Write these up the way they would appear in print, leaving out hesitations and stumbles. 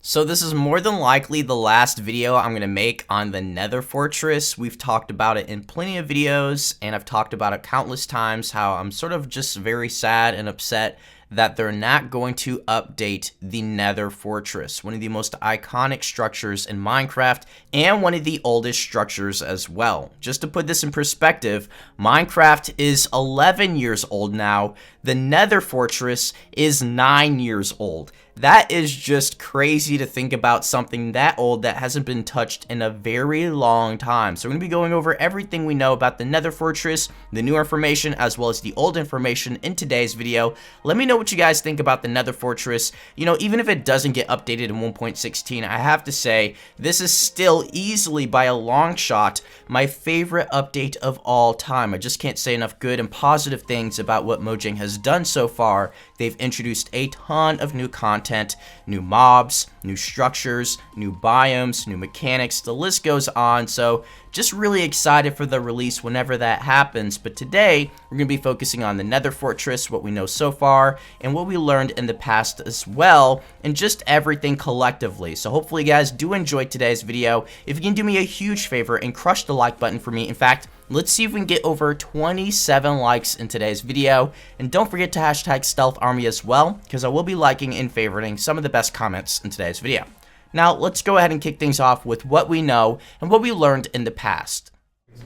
So this is more than likely the last video I'm going to make on the Nether Fortress. We've talked about it in plenty of videos, and I've talked about it countless times, how I'm sort of just very sad and upset that they're not going to update the Nether Fortress, one of the most iconic structures in Minecraft and one of the oldest structures as well. Just to put this in perspective, Minecraft is 11 years old now. The Nether Fortress is 9 years old. That is just crazy to think about, something that old that hasn't been touched in a very long time. So we're going to be going over everything we know about the Nether Fortress, the new information, as well as the old information in today's video. Let me know what you guys think about the Nether Fortress. You know, even if it doesn't get updated in 1.16, I have to say, this is still easily by a long shot my favorite update of all time. I just can't say enough good and positive things about what Mojang has done so far. They've introduced a ton of new content, new mobs, new structures, new biomes, new mechanics, the list goes on. So just really excited for the release whenever that happens. But today we're going to be focusing on the Nether Fortress, what we know so far, and what we learned in the past as well, and just everything collectively. So hopefully you guys do enjoy today's video. If you can do me a huge favor and crush the like button for me. In fact, let's see if we can get over 27 likes in today's video. And don't forget to hashtag Stealth Army as well, because I will be liking and favoriting some of the best comments in today's video. Now, let's go ahead and kick things off with what we know and what we learned in the past.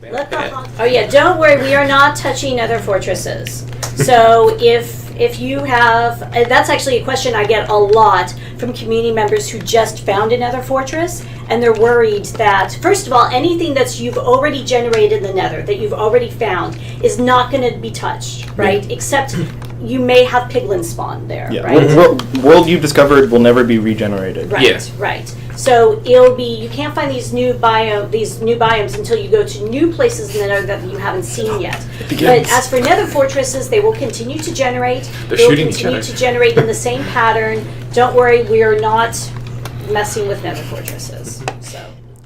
Oh yeah, don't worry, we are not touching Nether fortresses. So if you have, that's actually a question I get a lot from community members who just found a Nether fortress, and they're worried that, first of all, anything that you've already generated in the Nether, that you've already found, is not going to be touched, right? Except you may have piglins spawn there, right? World you've discovered will never be regenerated. Right, right. So it'll be, you can't find these new biomes until you go to new places in the Nether that you haven't seen yet. But as for Nether fortresses, they will continue to generate. They'll continue to generate in the same pattern. Don't worry, we are not messing with Nether fortresses.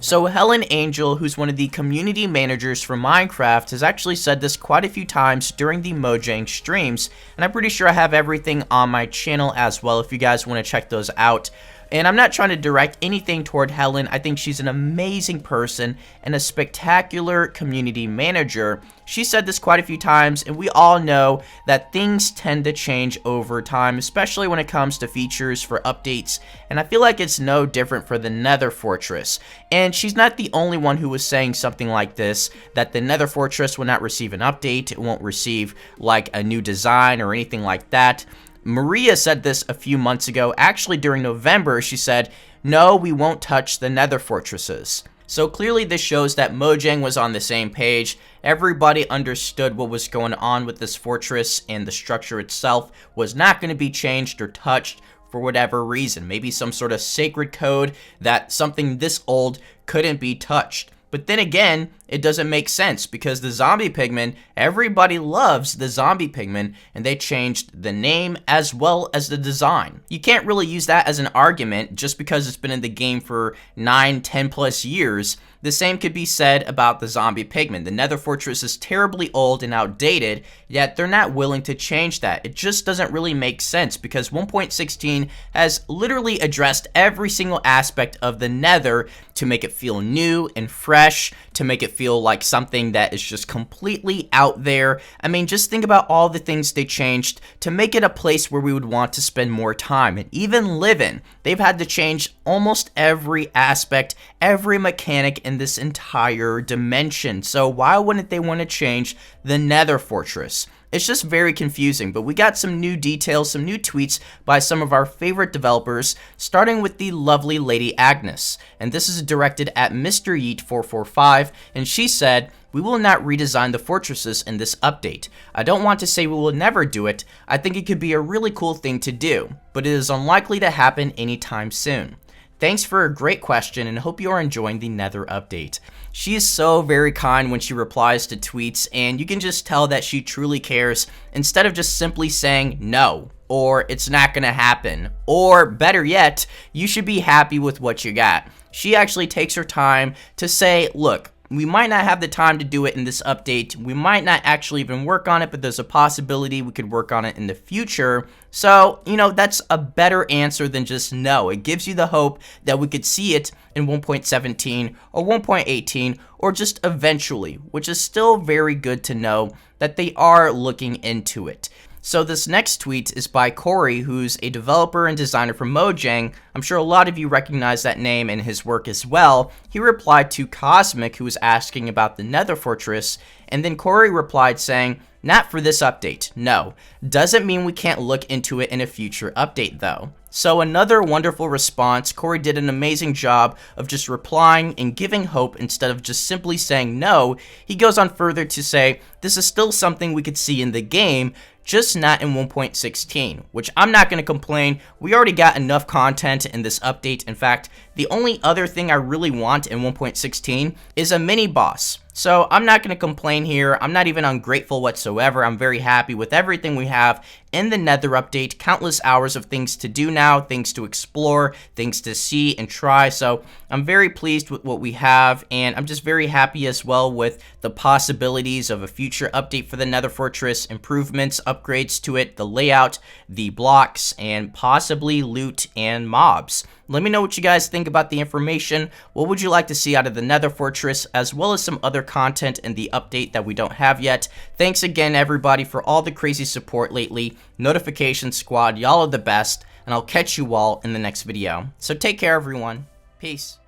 So Helen Angel, who's one of the community managers for Minecraft, has actually said this quite a few times during the Mojang streams, and I'm pretty sure I have everything on my channel as well if you guys want to check those out. And I'm not trying to direct anything toward Helen. I think she's an amazing person and a spectacular community manager. She said this quite a few times, and we all know that things tend to change over time, especially when it comes to features for updates, and I feel like it's no different for the Nether Fortress. And she's not the only one who was saying something like this, that the Nether Fortress will not receive an update, it won't receive like a new design or anything like that. Maria said this a few months ago. Actually, during November, she said, "No, we won't touch the Nether Fortresses." So clearly this shows that Mojang was on the same page. Everybody understood what was going on with this fortress, and the structure itself was not going to be changed or touched for whatever reason. Maybe some sort of sacred code that something this old couldn't be touched. But then again, it doesn't make sense, because the zombie pigmen, everybody loves the zombie pigmen, and they changed the name as well as the design. You can't really use that as an argument just because it's been in the game for 9, 10 plus years. The same could be said about the zombie pigmen. The Nether Fortress is terribly old and outdated, yet they're not willing to change that. It just doesn't really make sense, because 1.16 has literally addressed every single aspect of the Nether to make it feel new and fresh, to make it feel like something that is just completely out there. I mean, just think about all the things they changed to make it a place where we would want to spend more time and even live in. They've had to change almost every aspect, every mechanic in this entire dimension. So why wouldn't they want to change the Nether Fortress? It's just very confusing, but we got some new details, some new tweets by some of our favorite developers, starting with the lovely Lady Agnes. And this is directed at Mr. Yeet445, and she said, "We will not redesign the fortresses in this update. I don't want to say we will never do it. I think it could be a really cool thing to do, but it is unlikely to happen anytime soon. Thanks for a great question, and hope you are enjoying the Nether update." She is so very kind when she replies to tweets, and you can just tell that she truly cares, instead of just simply saying no, or it's not gonna happen, or better yet, you should be happy with what you got. She actually takes her time to say, look, We might not have the time to do it in this update. We might not actually even work on it, but there's a possibility we could work on it in the future. So, you know, that's a better answer than just no. It gives you the hope that we could see it in 1.17 or 1.18 or just eventually, which is still very good to know that they are looking into it. So this next tweet is by Corey, who's a developer and designer for Mojang. I'm sure a lot of you recognize that name and his work as well. He replied to Cosmic, who was asking about the Nether Fortress, and then Corey replied saying, "Not for this update, no. Doesn't mean we can't look into it in a future update though." So another wonderful response. Corey did an amazing job of just replying and giving hope instead of just simply saying no. He goes on further to say, this is still something we could see in the game, just not in 1.16, which I'm not going to complain. We already got enough content in this update. In fact, the only other thing I really want in 1.16 is a mini boss. So I'm not going to complain here. I'm not even ungrateful whatsoever. I'm very happy with everything we have in the Nether update. Countless hours of things to do now, things to explore, things to see and try. So I'm very pleased with what we have, and I'm just very happy as well with the possibilities of a future update for the Nether Fortress, improvements, upgrades to it, the layout, the blocks, and possibly loot and mobs. Let me know what you guys think about the information. What would you like to see out of the Nether Fortress, as well as some other content in the update that we don't have yet? Thanks again, everybody, for all the crazy support lately. Notification Squad, y'all are the best, and I'll catch you all in the next video. So take care, everyone. Peace.